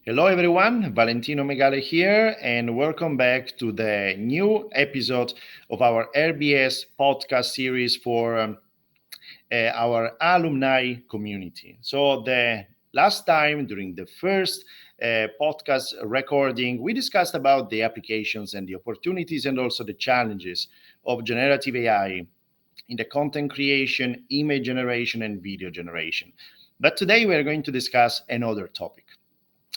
Hello everyone, Valentino Megale here, and welcome back to the new episode of our RBS podcast series for our alumni community. So the last time during the first podcast recording, we discussed about the applications and the opportunities and also the challenges of generative AI in the content creation, image generation, and video generation. But today we are going to discuss another topic.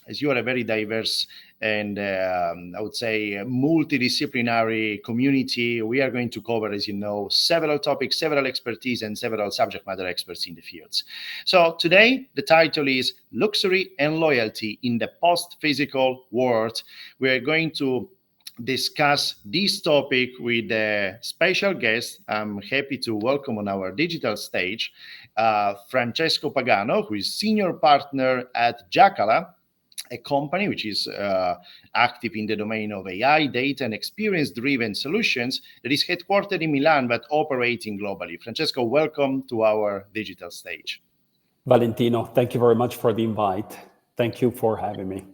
As you are a very diverse and I would say multidisciplinary community, we are going to cover, as you know, several topics, several expertise, and several subject matter experts in the fields. So today, the title is Luxury and Loyalty in the Post-Physical World. We are going to discuss this topic with a special guest. I'm happy to welcome on our digital stage Francesco Pagano, who is senior partner at Jakala, a company which is active in the domain of AI, data, and experience-driven solutions that is headquartered in Milan but operating globally. Francesco, welcome to our digital stage. Valentino, thank you very much for the invite. Thank you for having me.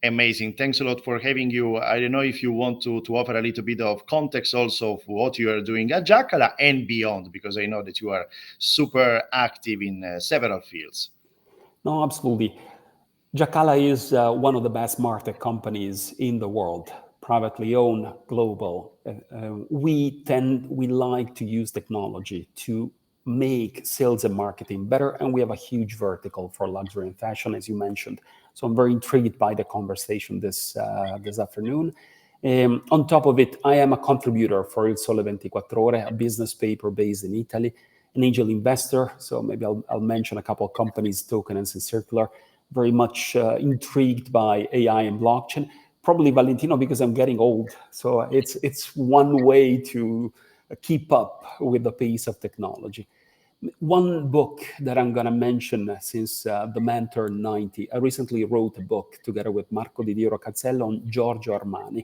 Amazing. Thanks a lot for having you. I don't know if you want to offer a little bit of context also of what you are doing at Jakala and beyond, because I know that you are super active in several fields. No, absolutely. Jakala is one of the best martech companies in the world, privately owned, global. We like to use technology to make sales and marketing better, and we have a huge vertical for luxury and fashion, as you mentioned. So I'm very intrigued by the conversation this afternoon. On top of it, I am a contributor for Il Sole 24 Ore, a business paper based in Italy, an angel investor. So maybe I'll mention a couple of companies, Tokenance and Circular. Very much intrigued by AI and blockchain. Probably, Valentino, because I'm getting old. So it's one way to keep up with the pace of technology. One book that I'm going to mention since the man turned 90, I recently wrote a book together with Marco Di Dio Cazzello on Giorgio Armani.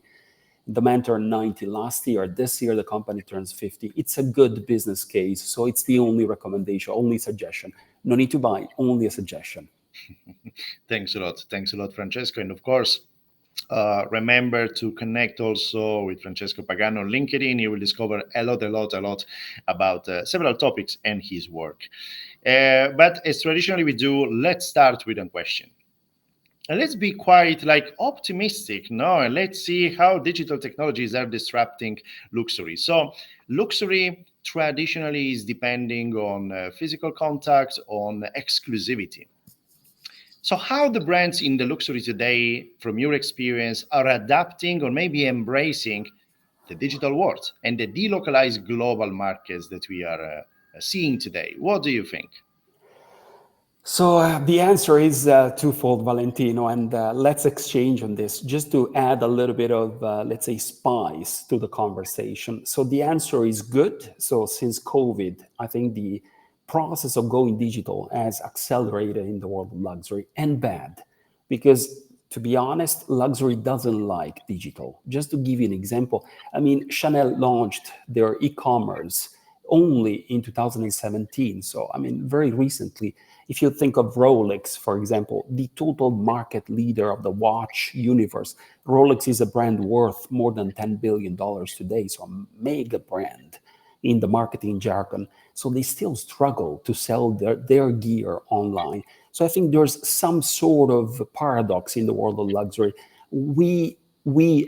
The man turned 90 last year. This year, the company turns 50. It's a good business case. So it's the only recommendation, only suggestion. No need to buy, only a suggestion. Thanks a lot. Thanks a lot, Francesco. And of course, remember to connect also with Francesco Pagano on LinkedIn. You will discover a lot about several topics and his work. But as traditionally we do, let's start with a question. And let's be quite optimistic, no? And let's see how digital technologies are disrupting luxury. So luxury traditionally is depending on physical contact, on exclusivity. So how the brands in the luxury today, from your experience, are adapting or maybe embracing the digital world and the delocalized global markets that we are seeing today? What do you think? So the answer is twofold, Valentino, and let's exchange on this just to add a little bit of, let's say, spice to the conversation. So the answer is good. So since COVID, I think the process of going digital has accelerated in the world of luxury, and bad, because to be honest, luxury doesn't like digital. Just to give you an example, I mean, Chanel launched their e-commerce only in 2017. So, I mean, very recently. If you think of Rolex, for example, the total market leader of the watch universe, Rolex is a brand worth more than $10 billion today, so a mega brand in the marketing jargon. So they still struggle to sell their gear online. So I think there's some sort of paradox in the world of luxury. We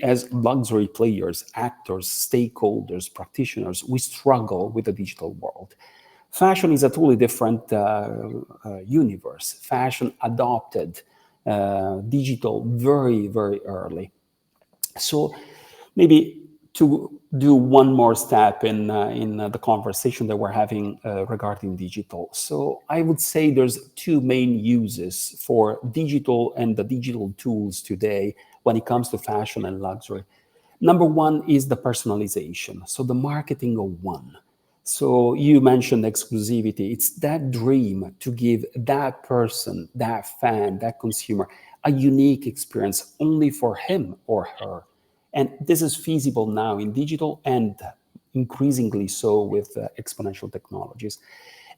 as luxury players, actors, stakeholders, practitioners, we struggle with the digital world. Fashion is a totally different universe. Fashion adopted digital very, very early. So maybe to do one more step in the conversation that we're having regarding digital. So I would say there's two main uses for digital and the digital tools today when it comes to fashion and luxury. Number one is the personalization. So the marketing of one. So you mentioned exclusivity. It's that dream to give that person, that fan, that consumer, a unique experience only for him or her. And this is feasible now in digital and increasingly so with exponential technologies.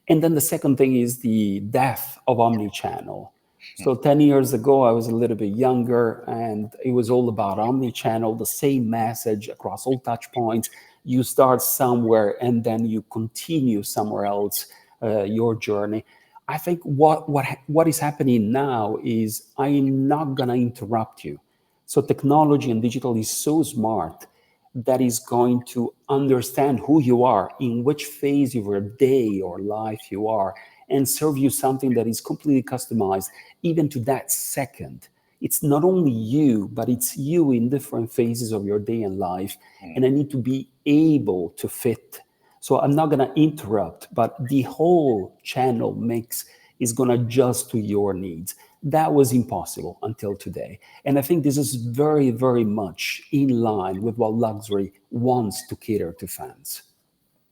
And then the second thing is the death of omnichannel. So 10 years ago, I was a little bit younger, and it was all about omnichannel, the same message across all touch points. You start somewhere and then you continue somewhere else, your journey. I think what is happening now is I'm not going to interrupt you. So technology and digital is so smart that is going to understand who you are, in which phase of your day or life you are, and serve you something that is completely customized, even to that second. It's not only you, but it's you in different phases of your day and life. And I need to be able to fit. So I'm not going to interrupt, but the whole channel mix is going to adjust to your needs. That was impossible until today. And I think this is very, very much in line with what luxury wants to cater to fans.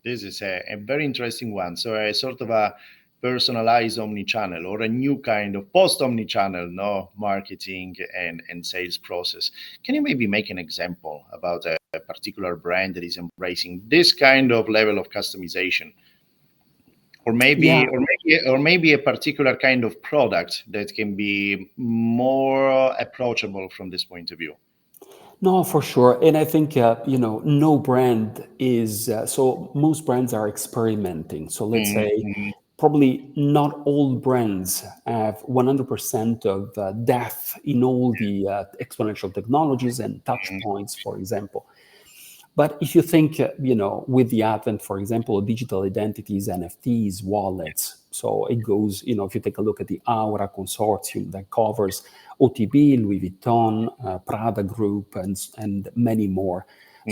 This is a very interesting one. So a sort of a personalized omni-channel, or a new kind of post omni-channel, no, marketing and sales process. Can you maybe make an example about a particular brand that is embracing this kind of level of customization? Or Yeah, maybe a particular kind of product that can be more approachable from this point of view. no, for sure. And I think, no brand is, so most brands are experimenting. So let's say Mhm, probably not all brands have 100% of depth in all the exponential technologies and touch mhm, points, for example. But if you think, with the advent, for example, of digital identities, NFTs, wallets, so it goes, if you take a look at the Aura consortium that covers OTB, Louis Vuitton, Prada Group, and many more.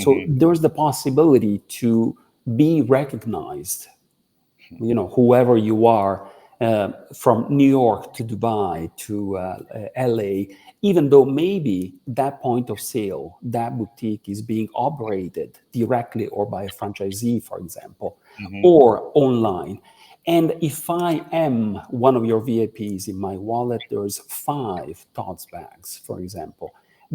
So mhm, there's the possibility to be recognized, whoever you are, from New York to Dubai to LA, even though maybe that point of sale, that boutique is being operated directly or by a franchisee, for example, mhm, or online. And if I am one of your VIPs in my wallet, there's 5 bags, for example,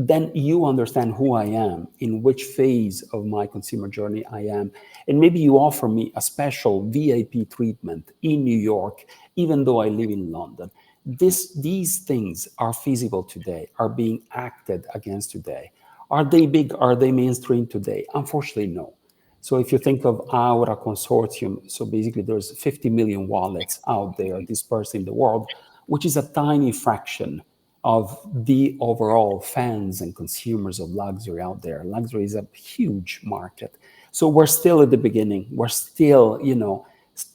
then you understand who I am, in which phase of my consumer journey I am. And maybe you offer me a special VIP treatment in New York, even though I live in London. These things are feasible today, are being acted against today. Are they big? Are they mainstream today? Unfortunately, no. So if you think of Aura Consortium, so basically there's 50 million wallets out there dispersed in the world, which is a tiny fraction of the overall fans and consumers of luxury out there. Luxury is a huge market. So we're still at the beginning. We're still,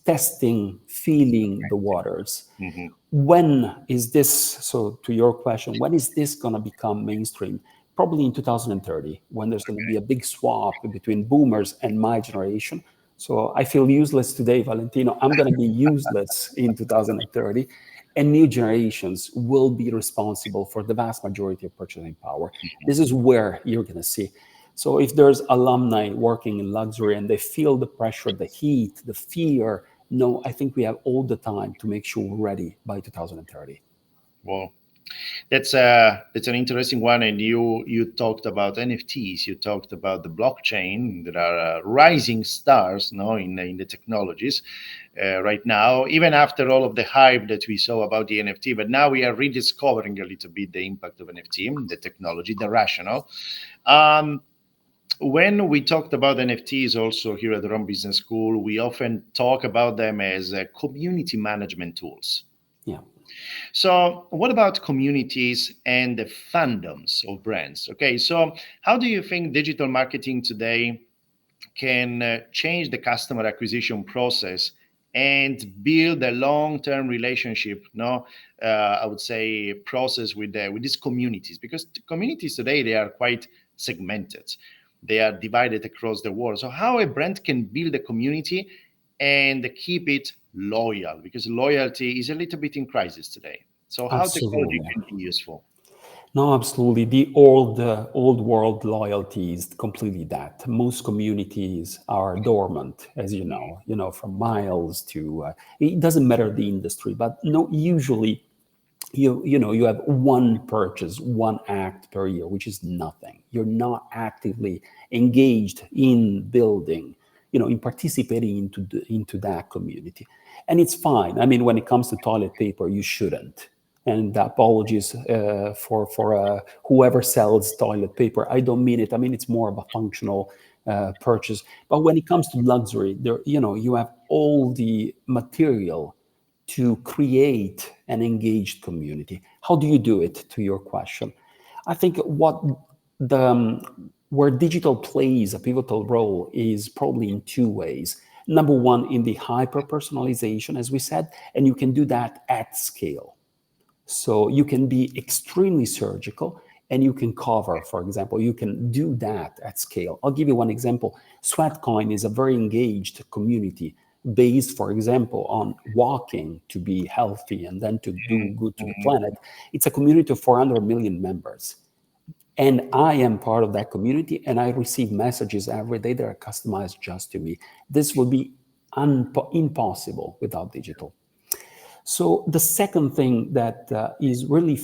testing, feeling the waters. mhm. When is this, so to your question, when is this going to become mainstream? Probably in 2030, when there's going to be a big swap between boomers and my generation. So I feel useless today, Valentino. I'm going to be useless in 2030, and new generations will be responsible for the vast majority of purchasing power. This is where you're going to see. So if there's alumni working in luxury and they feel the pressure, the heat, the fear, no, I think we have all the time to make sure we're ready by 2030. Well, that's an interesting one. And you talked about NFTs. You talked about the blockchain that are rising stars, no, in the technologies right now. Even after all of the hype that we saw about the NFT, but now we are rediscovering a little bit the impact of NFT, the technology, the rationale. Um, when we talked about NFTs also here at the Rome Business School, we often talk about them as community management tools. Yeah, So, what about communities and the fandoms of brands? Okay, so how do you think digital marketing today can change the customer acquisition process and build a long-term relationship? No, I would say process with these communities, because the communities today, they are quite segmented. They are divided across the world. So, how a brand can build a community and keep it loyal, because loyalty is a little bit in crisis today. So how technology absolutely. can be useful? No, absolutely. The old world loyalty is completely that. Most communities are dormant, as you know. From miles to it doesn't matter the industry, but no, usually you have one purchase, one act per year, which is nothing. You're not actively engaged in building, in participating into that community, and it's fine. I mean, when it comes to toilet paper, you shouldn't. And apologies for whoever sells toilet paper. I don't mean it. I mean it's more of a functional purchase. But when it comes to luxury, there you have all the material to create an engaged community. How do you do it? To your question, I think where digital plays a pivotal role is probably in two ways. Number one, in the hyper personalization, as we said, and you can do that at scale. So you can be extremely surgical and you can cover, for example, you can do that at scale. I'll give you one example. Sweatcoin is a very engaged community based, for example, on walking to be healthy and then to do good to the planet. It's a community of 400 million members. And I am part of that community and I receive messages every day that are customized just to me. This would be impossible without digital. So the second thing that is really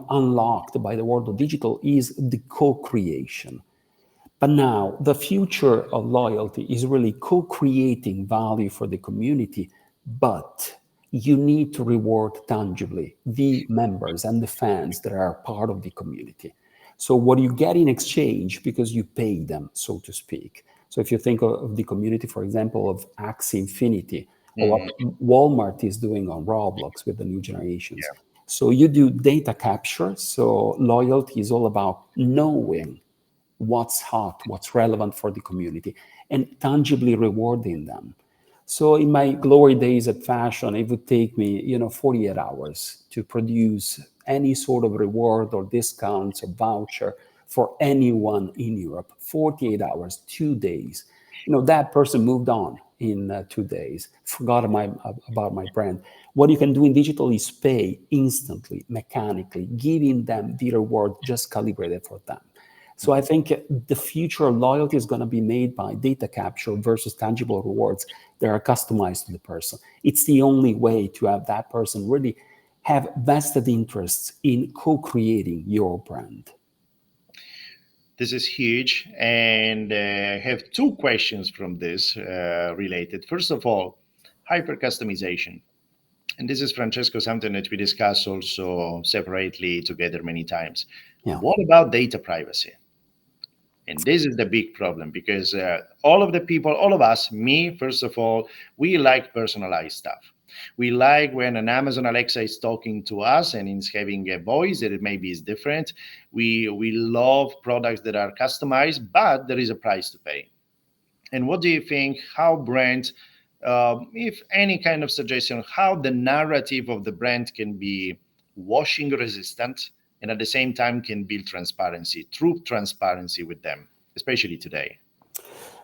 unlocked by the world of digital is the co-creation. But now the future of loyalty is really co-creating value for the community, but you need to reward tangibly the members and the fans that are part of the community. So what you get in exchange, because you pay them, so to speak. So if you think of the community, for example, of Axie Infinity, or what Walmart is doing on Roblox with the new generations. Yeah. So you do data capture. So loyalty is all about knowing what's hot, what's relevant for the community, and tangibly rewarding them. So in my glory days at fashion, it would take me, 48 hours to produce any sort of reward or discounts or voucher for anyone in Europe. 48 hours, 2 days. That person moved on in 2 days, forgot about my brand. What you can do in digital is pay instantly, mechanically, giving them the reward just calibrated for them. So I think the future of loyalty is going to be made by data capture versus tangible rewards that are customized to the person. It's the only way to have that person really have vested interests in co-creating your brand. This is huge, and I have two questions from this related. First of all, hyper customization. And this is, Francesco, something that we discuss also separately together many times. Yeah. What about data privacy? And this is the big problem, because all of the people, all of us, me, first of all, we like personalized stuff. We like when an Amazon Alexa is talking to us and it's having a voice that it maybe is different. We love products that are customized, but there is a price to pay. And what do you think? How brands, if any kind of suggestion, how the narrative of the brand can be washing resistant and at the same time can build transparency, true transparency with them, especially today?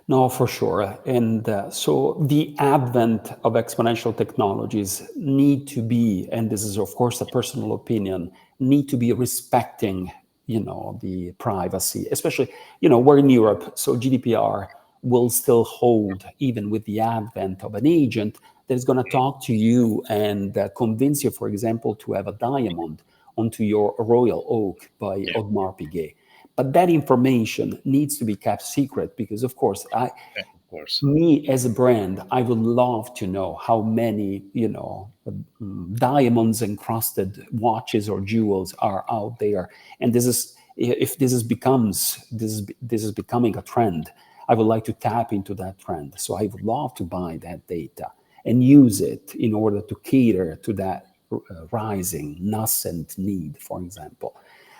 No, for sure. And so the advent of exponential technologies need to be, and this is of course a personal opinion, need to be respecting, the privacy, especially, we're in Europe, so GDPR will still hold even with the advent of an agent that is going to talk to you and convince you, for example, to have a diamond onto your royal oak by Audemars Piguet. But that information needs to be kept secret because, of course, me as a brand, I would love to know how many, diamonds encrusted watches or jewels are out there. And this is becoming a trend. I would like to tap into that trend. So I would love to buy that data and use it in order to cater to that rising nascent need, for example.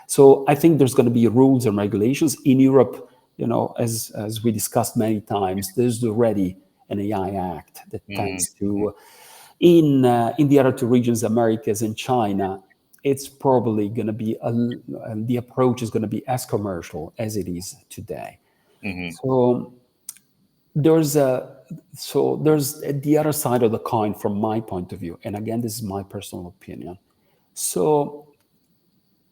So I think there's going to be rules and regulations in Europe. As we discussed many times, there's already an AI Act that tends to, in the other two regions, Americas and China, it's probably going to be the approach is going to be as commercial as it is today. So there's the other side of the coin from my point of view, and again, this is my personal opinion. So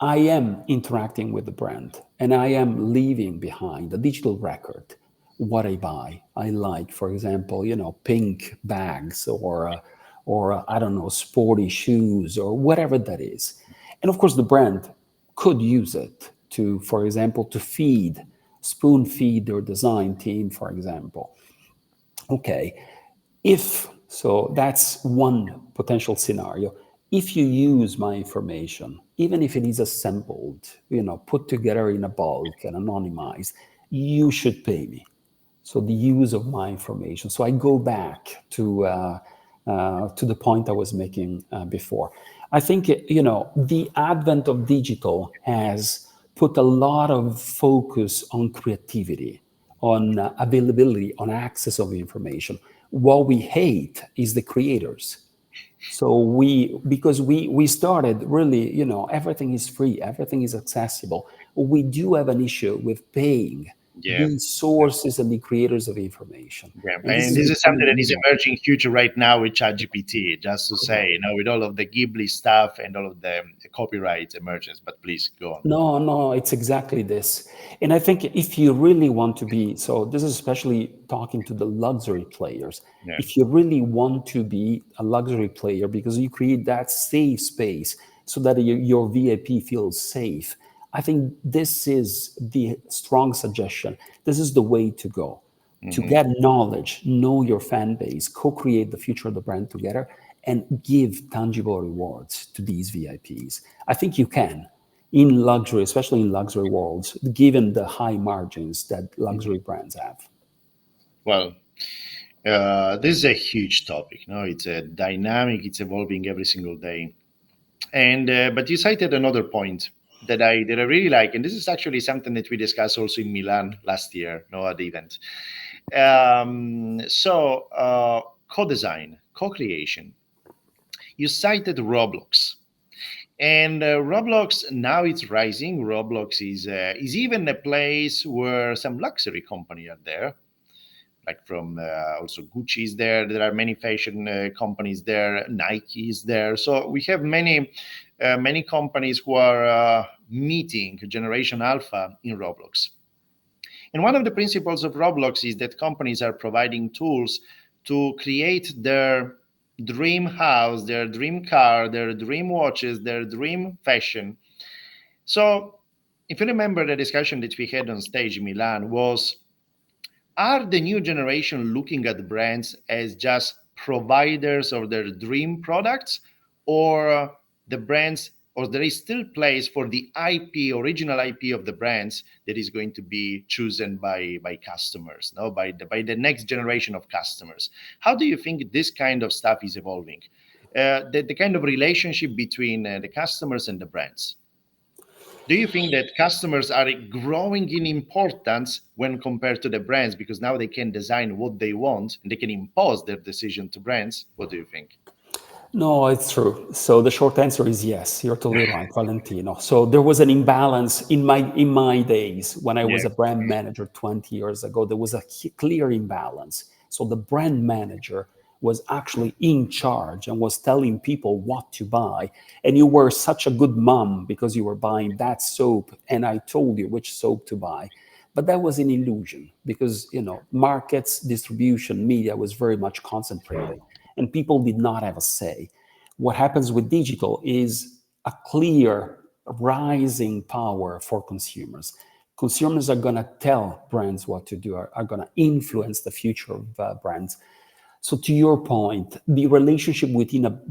I am interacting with the brand and I am leaving behind a digital record, what I buy. I like, for example, pink bags or I don't know, sporty shoes or whatever that is. And of course, the brand could use it to, for example, to spoon feed their design team, for example. Okay, so that's one potential scenario. if you use my information, even if it is assembled, put together in a bulk and anonymized, you should pay me. So the use of my information. So I go back to the point I was making before. I think the advent of digital has put a lot of focus on creativity, on availability, on access of information. What we hate is the creators. So because we started really, everything is free, everything is accessible. We do have an issue with paying Yeah. the sources and the creators of information, Yeah, and this and is this is something becoming that is more emerging future right now with ChatGPT. Just to say, correct. with all of the Ghibli stuff and all of the copyright emergence. But please go on. No, no, it's exactly this. And I think if you really want to be, so this is especially talking to the luxury players, Yeah. if you really want to be a luxury player because you create that safe space so that your VIP feels safe, I think this is the strong suggestion. This is the way to go. To Hmm. get knowledge, know your fan base, co-create the future of the brand together, and give tangible rewards to these VIPs. I think you can in luxury, especially in luxury worlds, given the high margins that luxury brands have. Well, this is a huge topic. No, it's a dynamic. It's evolving every single day. And but you cited another point that I really like, and this is actually something that we discussed also in Milan last year, no, at the event. Co-design, co-creation. You cited Roblox, and Roblox now it's rising. Roblox is even a place where some luxury company are there, like from also Gucci is there. There are many fashion companies there. Nike is there. So we have many companies who are meeting Generation Alpha in Roblox. And one of the principles of Roblox is that companies are providing tools to create their dream house, their dream car, their dream watches, their dream fashion. So, if you remember the discussion that we had on stage in Milan was, are the new generation looking at brands as just providers of their dream products, or the brands, or there is still place for the IP, original IP of the brands that is going to be chosen by customers, no, by the next generation of customers? How do you think this kind of stuff is evolving? The kind of relationship between the customers and the brands. Do you think that customers are growing in importance when compared to the brands, because now they can design what they want and they can impose their decision to brands? What do you think? No, it's true. So the short answer is yes. You're totally right, Valentino. So there was an imbalance in my days when I Yeah. was a brand manager 20 years ago. There was a clear imbalance. So the brand manager was actually in charge and was telling people what to buy. And you were such a good mom because you were buying that soap, and I told you which soap to buy. But that was an illusion because markets, distribution, media was very much concentrated, and people did not have a say. What happens with digital is a clear rising power for consumers. Consumers are going to tell brands what to do, are going to influence the future of brands. So to your point, the relationship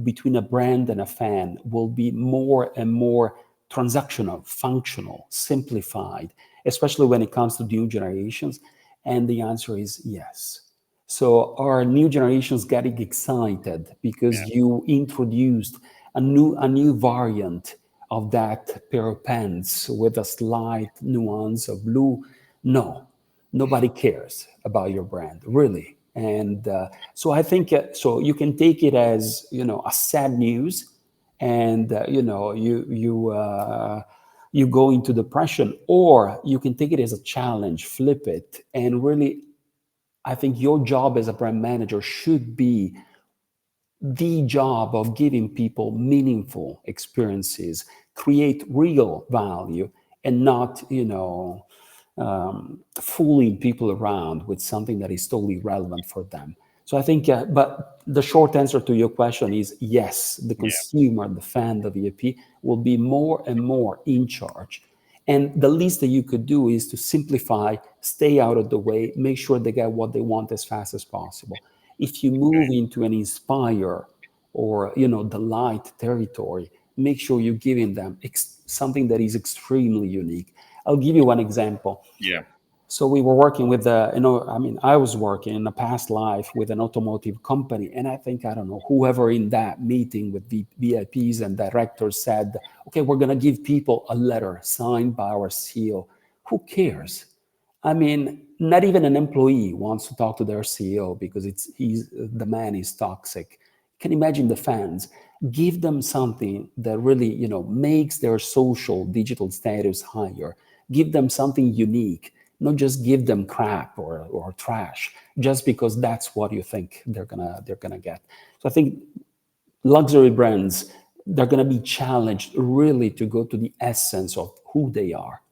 between a brand and a fan will be more and more transactional, functional, simplified, especially when it comes to new generations. And the answer is yes. So our new generations getting excited because Yeah. you introduced a new variant of that pair of pants with a slight nuance of blue. No, nobody cares about your brand, really. And so I think so you can take it as a sad news, and you go into depression, or you can take it as a challenge, flip it, and really, I think your job as a brand manager should be the job of giving people meaningful experiences, create real value, and not, fooling people around with something that is totally relevant for them. So I think, but the short answer to your question is yes, the Yeah. consumer, the fan, the VIP will be more and more in charge. And the least that you could do is to simplify, stay out of the way, make sure they get what they want as fast as possible. If you move into an inspire or the light territory, make sure you're giving them something that is extremely unique. I'll give you one example. Yeah. So we were working with I was working in a past life with an automotive company, and I think, I don't know, whoever in that meeting with the VIPs and directors said, okay, we're going to give people a letter signed by our CEO. Who cares? I mean, not even an employee wants to talk to their CEO because the man is toxic. Can you imagine the fans? Give them something that really, makes their social digital status higher. Give them something unique. Not just give them crap or trash just because that's what you think they're gonna get. So I think luxury brands, they're gonna be challenged really to go to the essence of who they are.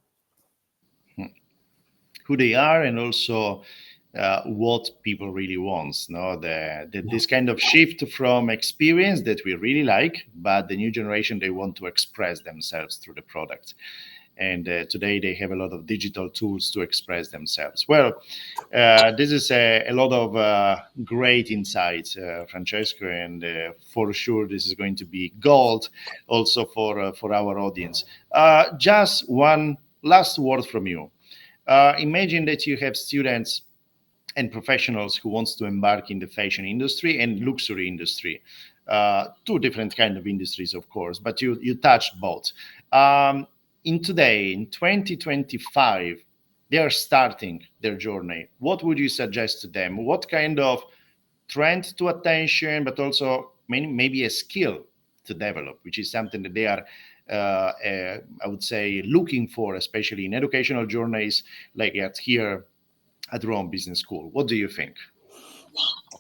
Who they are, and also what people really want. No, Yeah. this kind of shift from experience that we really like, but the new generation, they want to express themselves through the product. And today they have a lot of digital tools to express themselves. Well, this is a lot of great insights, Francesco, and for sure this is going to be gold also for our audience. Just one last word from you. Imagine that you have students and professionals who wants to embark in the fashion industry and luxury industry, two different kind of industries, of course, but you touched both. um, in 2025, they are starting their journey. What would you suggest to them? What kind of trend to attention, but also maybe a skill to develop, which is something that they are, I would say, looking for, especially in educational journeys like at here at Rome Business School. What do you think?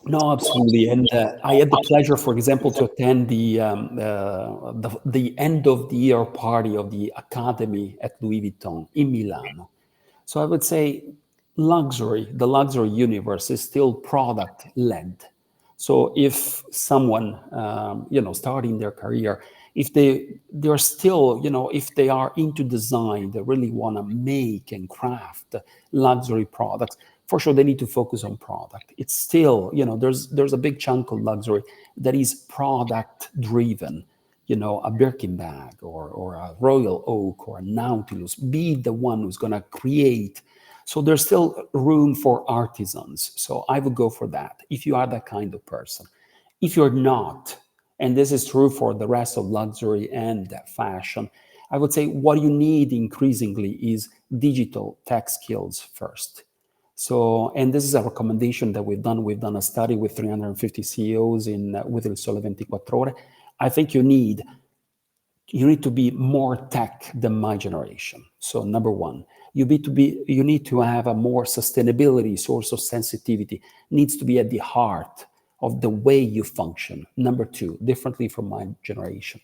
No, absolutely. And I had the pleasure, for example, to attend the end of the year party of the Academy at Louis Vuitton in Milano. So I would say the luxury universe is still product led. So if someone, starting their career, if they're still, if they are into design, they really want to make and craft luxury products, for sure they need to focus on product. It's still, there's a big chunk of luxury that is product driven. A Birkin bag or a Royal Oak or a Nautilus, be the one who's going to create. So there's still room for artisans. So I would go for that if you are that kind of person. If you're not, and this is true for the rest of luxury and fashion, I would say what you need increasingly is digital tech skills first. So, and this is a recommendation that we've done. We've done a study with 350 CEOs with Il Sole 24 Ore. I think you need to be more tech than my generation. So number one, you need to have a more sustainability source of sensitivity, needs to be at the heart of the way you function. Number two, differently from my generation,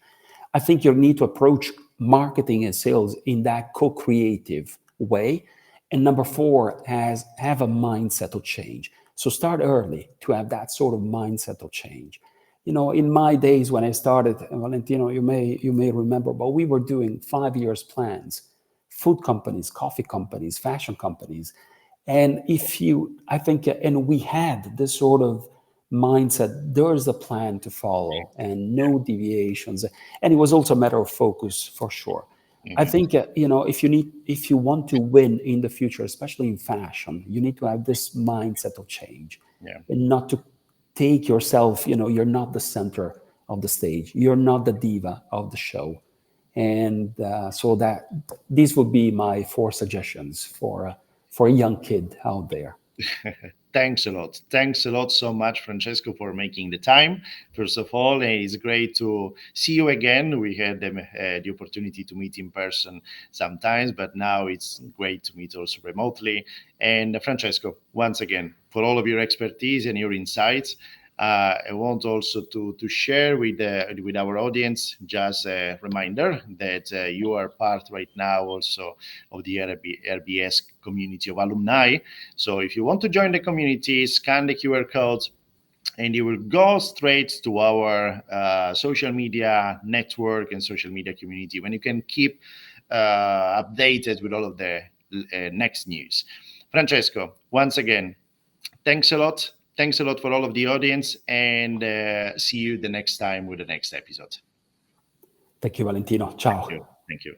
I think you need to approach marketing and sales in that co-creative way. And number four, have a mindset of change. So start early to have that sort of mindset of change. In my days when I started, Valentino, you may remember, but we were doing 5 years plans, food companies, coffee companies, fashion companies. And I think, and we had this sort of mindset, there's a plan to follow and no deviations. And it was also a matter of focus for sure. I Mhm. think, if you want to win in the future, especially in fashion, you need to have this mindset of change Yeah. and not to take yourself, you're not the center of the stage. You're not the diva of the show. And so that these would be my four suggestions for a young kid out there. Thanks a lot. Thanks a lot so much, Francesco, for making the time. First of all, it's great to see you again. We had the opportunity to meet in person sometimes, but now it's great to meet also remotely. And Francesco, once again, for all of your expertise and your insights, I want also to share with our audience just a reminder that you are part right now also of the RBS community of alumni. So if you want to join the community, scan the QR code and you will go straight to our social media network and social media community when you can keep updated with all of the next news. Francesco, once again, thanks a lot. Thanks a lot for all of the audience, and see you the next time with the next episode. Thank you, Valentino. Ciao. Thank you. Thank you.